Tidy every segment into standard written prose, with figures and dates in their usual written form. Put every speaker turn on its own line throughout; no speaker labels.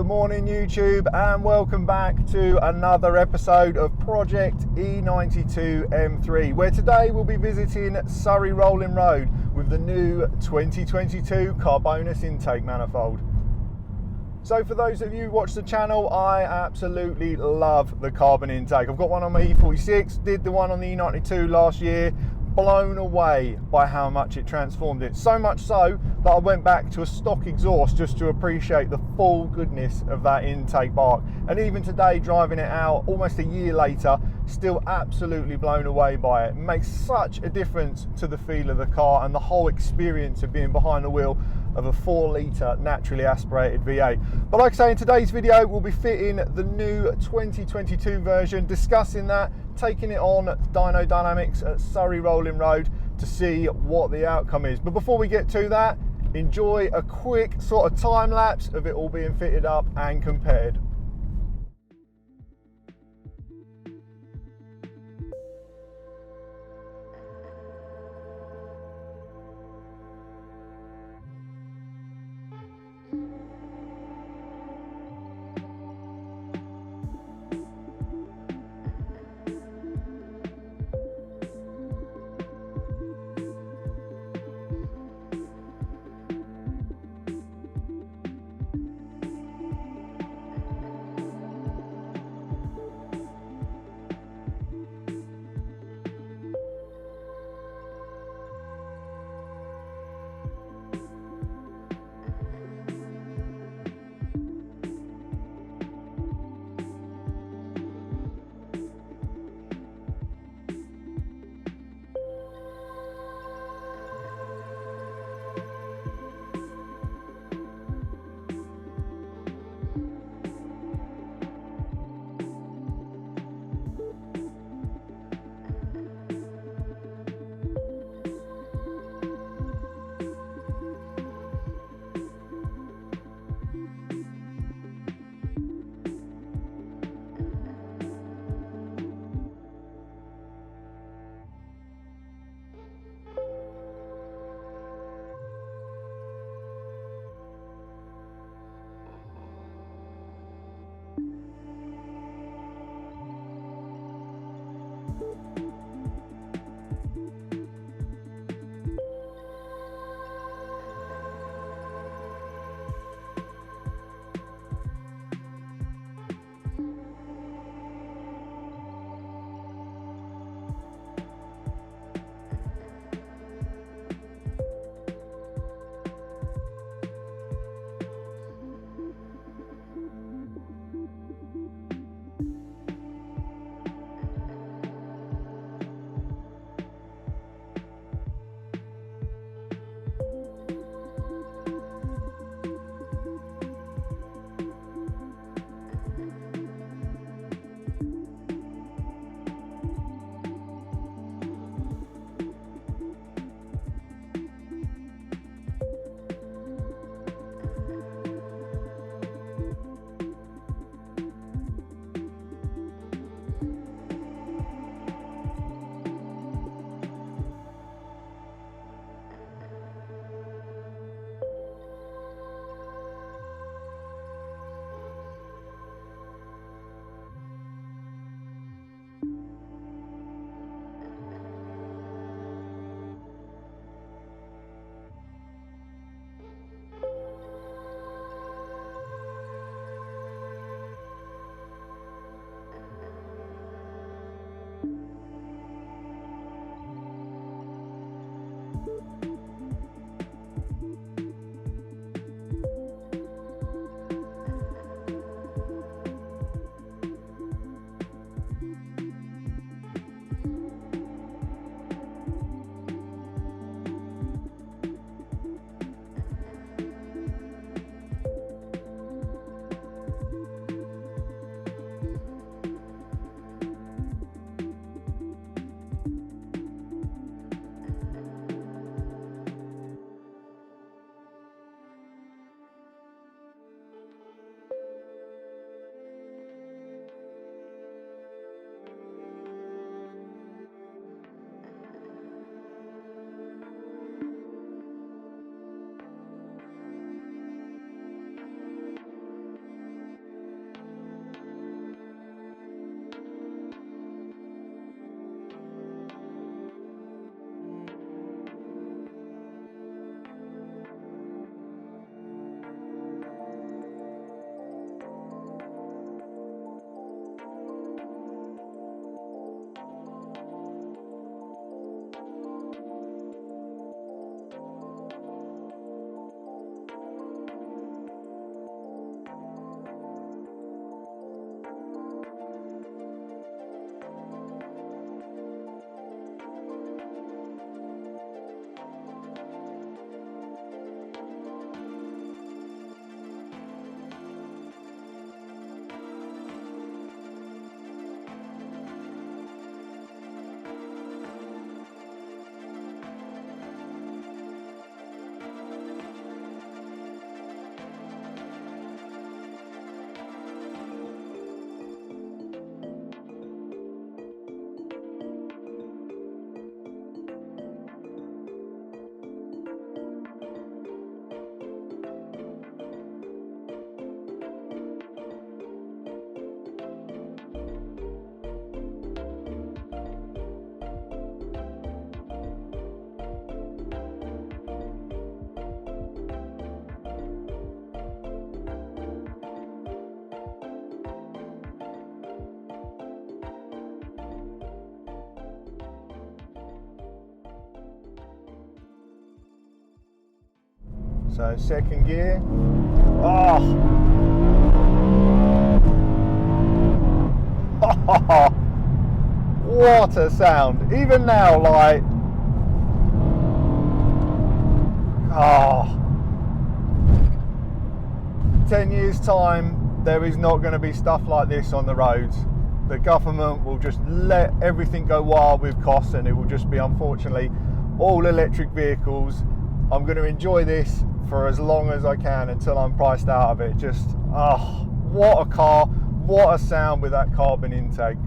Good morning YouTube, and welcome back to another episode of Project E92 M3, where today we'll be visiting Surrey Rolling Road with the new 2022 Karbonius intake manifold. So for those of you who watch the channel, I absolutely love the carbon intake. I've got one on my E46, did the one on the E92 last year. Blown away by how much it transformed it. So much so that I went back to a stock exhaust just to appreciate the full goodness of that intake bark. And even today, driving it out almost a year later, still absolutely blown away by it. It makes such a difference to the feel of the car and the whole experience of being behind the wheel of a 4-litre naturally aspirated V8. But like I say, in today's video we'll be fitting the new 2022 version, discussing that, taking it on Dyno Dynamics at Surrey Rolling Road to see what the outcome is. But before we get to that, enjoy a quick sort of time lapse of it all being fitted up and compared. So second gear. Oh! What a sound. Even now, like, oh, 10 years time, there is not going to be stuff like this on the roads. The government will just let everything go wild with costs, and it will just be, unfortunately, all electric vehicles. I'm going to enjoy this for as long as I can until I'm priced out of it. Just, oh, what a car, what a sound with that carbon intake.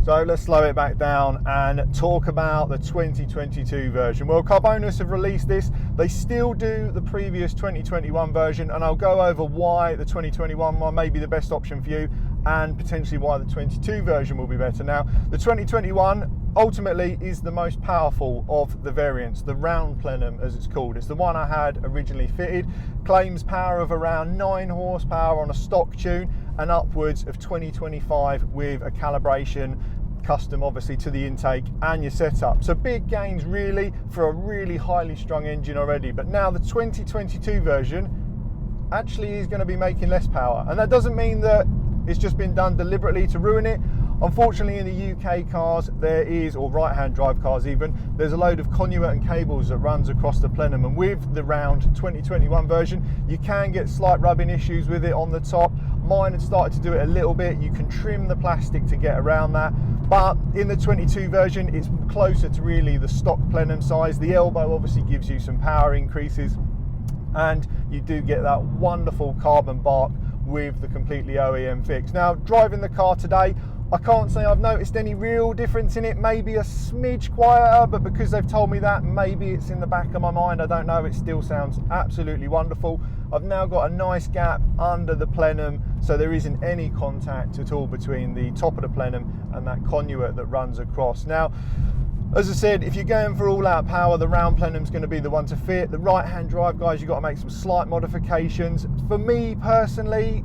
So let's slow it back down and talk about the 2022 version. Well, Karbonius have released this. They still do the previous 2021 version, and I'll go over why the 2021 one may be the best option for you, and potentially why the 22 version will be better. Now, the 2021 ultimately is the most powerful of the variants, the round plenum as it's called. It's the one I had originally fitted. Claims power of around 9 horsepower on a stock tune, and upwards of 20-25 with a calibration custom obviously to the intake and your setup. So big gains really for a really highly strung engine already. But now the 2022 version actually is going to be making less power, and that doesn't mean that it's just been done deliberately to ruin it. Unfortunately, in the UK cars there is, or right hand drive cars even, there's a load of conduit and cables that runs across the plenum, and with the round 2021 version you can get slight rubbing issues with it on the top. Mine had started to do it a little bit. You can trim the plastic to get around that, but in the 22 version it's closer to really the stock plenum size. The elbow obviously gives you some power increases, and you do get that wonderful carbon bark with the completely OEM fix. Now, driving the car today, I can't say I've noticed any real difference in it. Maybe a smidge quieter, but because they've told me that, maybe it's in the back of my mind. I don't know. It still sounds absolutely wonderful. I've now got a nice gap under the plenum, so there isn't any contact at all between the top of the plenum and that conduit that runs across. Now, as I said, if you're going for all-out power, the round plenum's going to be the one to fit. The right-hand drive, guys, you've got to make some slight modifications. For me personally,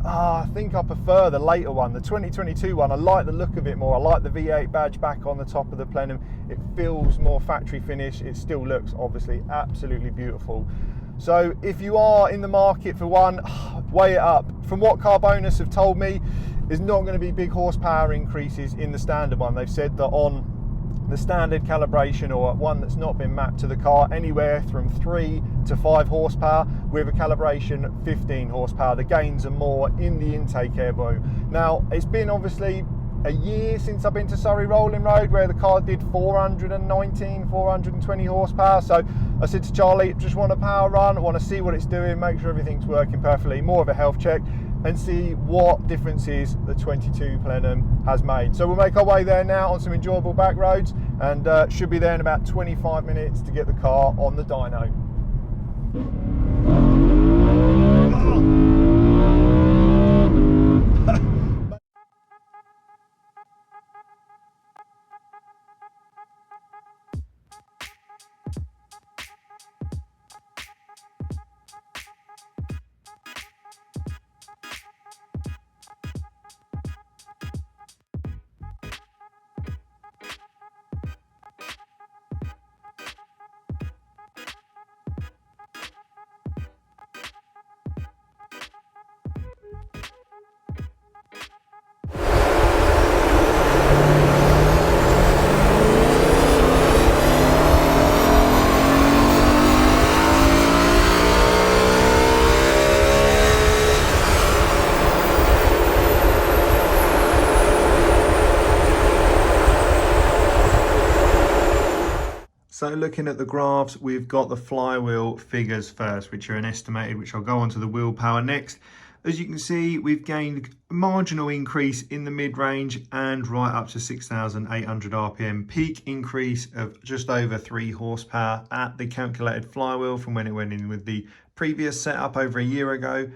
I think I prefer the later one, the 2022 one. I like the look of it more. I like the V8 badge back on the top of the plenum. It feels more factory finish. It still looks obviously absolutely beautiful. So if you are in the market for one, weigh it up. From what Karbonius have told me, there's not going to be big horsepower increases in the standard one. They've said that on the standard calibration, or one that's not been mapped to the car, anywhere from 3 to 5 horsepower, with a calibration 15 horsepower. The gains are more in the intake airbow. Now, it's been obviously a year since I've been to Surrey Rolling Road, where the car did 420 horsepower. So I said to Charlie, just want a power run, I want to see what it's doing, make sure everything's working perfectly, more of a health check, and see what differences the 22 plenum has made. So we'll make our way there now on some enjoyable back roads, and should be there in about 25 minutes to get the car on the dyno. So looking at the graphs, we've got the flywheel figures first, which are an estimated, which I'll go on to the wheel power next. As you can see, we've gained a marginal increase in the mid-range and right up to 6,800 RPM. Peak increase of just over 3 horsepower at the calculated flywheel from when it went in with the previous setup over a year ago.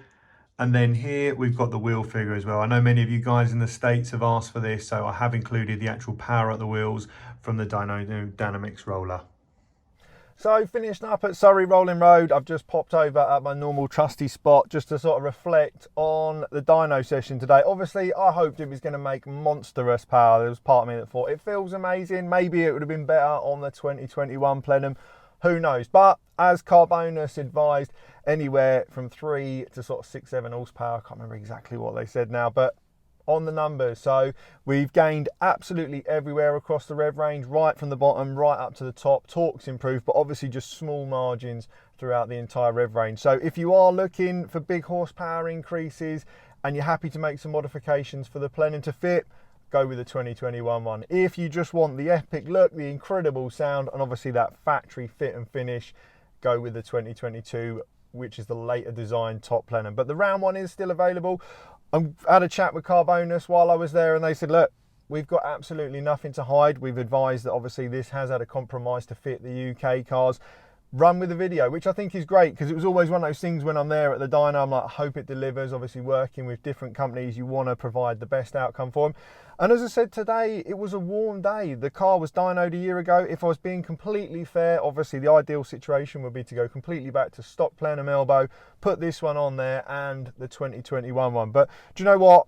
And then here we've got the wheel figure as well. I know many of you guys in the States have asked for this, so I have included the actual power at the wheels from the Dyno Dynamics roller. So finished up at Surrey Rolling Road. I've just popped over at my normal trusty spot just to sort of reflect on the dyno session today. Obviously, I hoped it was going to make monstrous power. There was part of me that thought it feels amazing. Maybe it would have been better on the 2021 plenum. Who knows? But as Karbonius advised, anywhere from 3 to sort of 6-7 horsepower. I can't remember exactly what they said now, but on the numbers. So we've gained absolutely everywhere across the rev range, right from the bottom right up to the top. Torque's improved, but obviously just small margins throughout the entire rev range. So if you are looking for big horsepower increases and you're happy to make some modifications for the plenum to fit, go with the 2021 one. If you just want the epic look, the incredible sound, and obviously that factory fit and finish, go with the 2022, which is the later design top plenum. But the round one is still available. I had a chat with Karbonius while I was there, and they said, look, we've got absolutely nothing to hide. We've advised that obviously this has had a compromise to fit the UK cars. Run with the video, which I think is great, because it was always one of those things when I'm there at the dyno, I'm like, I hope it delivers. Obviously working with different companies, you want to provide the best outcome for them. And as I said today, it was a warm day. The car was dynoed a year ago. If I was being completely fair, obviously the ideal situation would be to go completely back to stock plenum elbow, put this one on there and the 2021 one. But do you know what?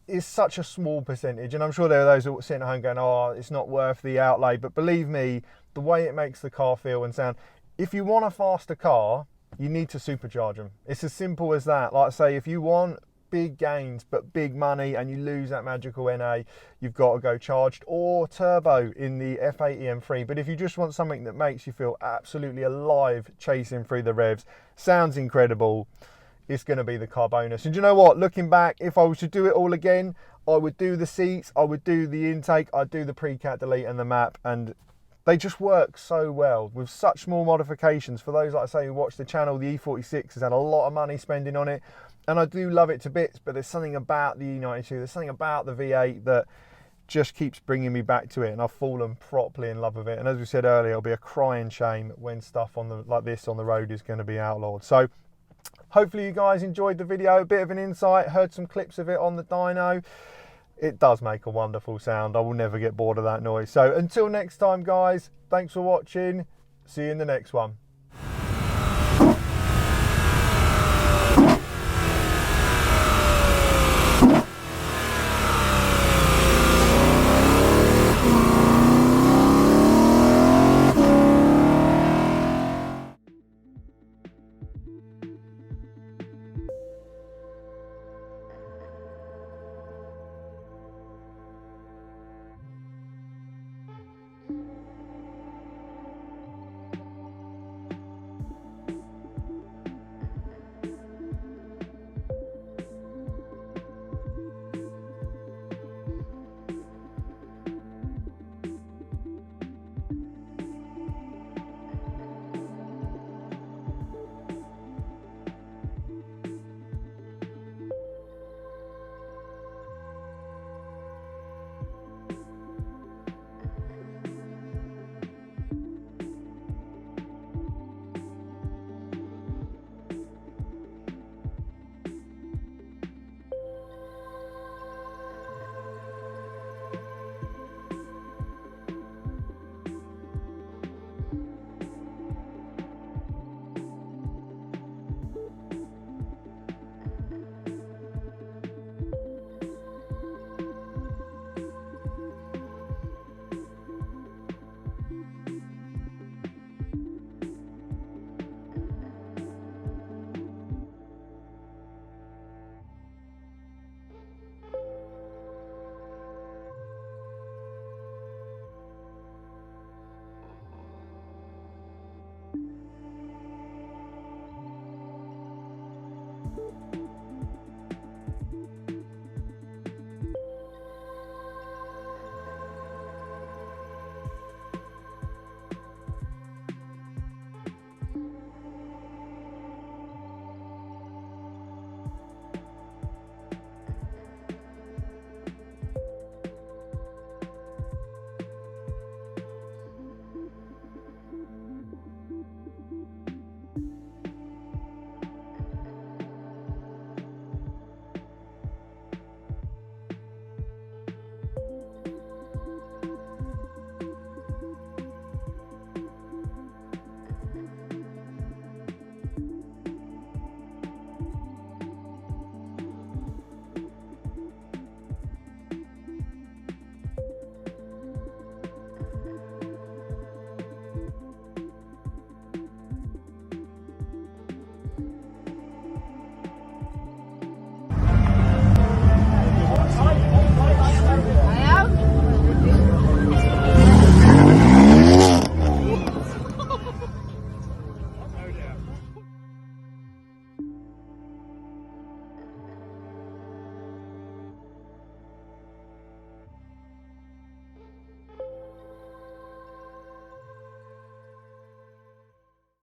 It's such a small percentage, and I'm sure there are those that are sitting at home going, oh, it's not worth the outlay. But believe me, the way it makes the car feel and sound, if you want a faster car, you need to supercharge them. It's as simple as that. Like I say, if you want big gains but big money and you lose that magical NA, you've got to go charged or turbo in the F80 M3. But if you just want something that makes you feel absolutely alive chasing through the revs, sounds incredible, it's going to be the Karbonius. And do you know what? Looking back, if I was to do it all again, I would do the seats, I would do the intake, I'd do the pre-cat delete and the map, and they just work so well with such small modifications. For those, like I say, who watch the channel, the E46 has had a lot of money spending on it, and I do love it to bits, but there's something about the E92, there's something about the V8 that just keeps bringing me back to it, and I've fallen properly in love with it. And as we said earlier, it'll be a crying shame when stuff on the like this on the road is going to be outlawed. So hopefully you guys enjoyed the video, a bit of an insight, heard some clips of it on the dyno. It does make a wonderful sound. I will never get bored of that noise. So until next time, guys, thanks for watching. See you in the next one.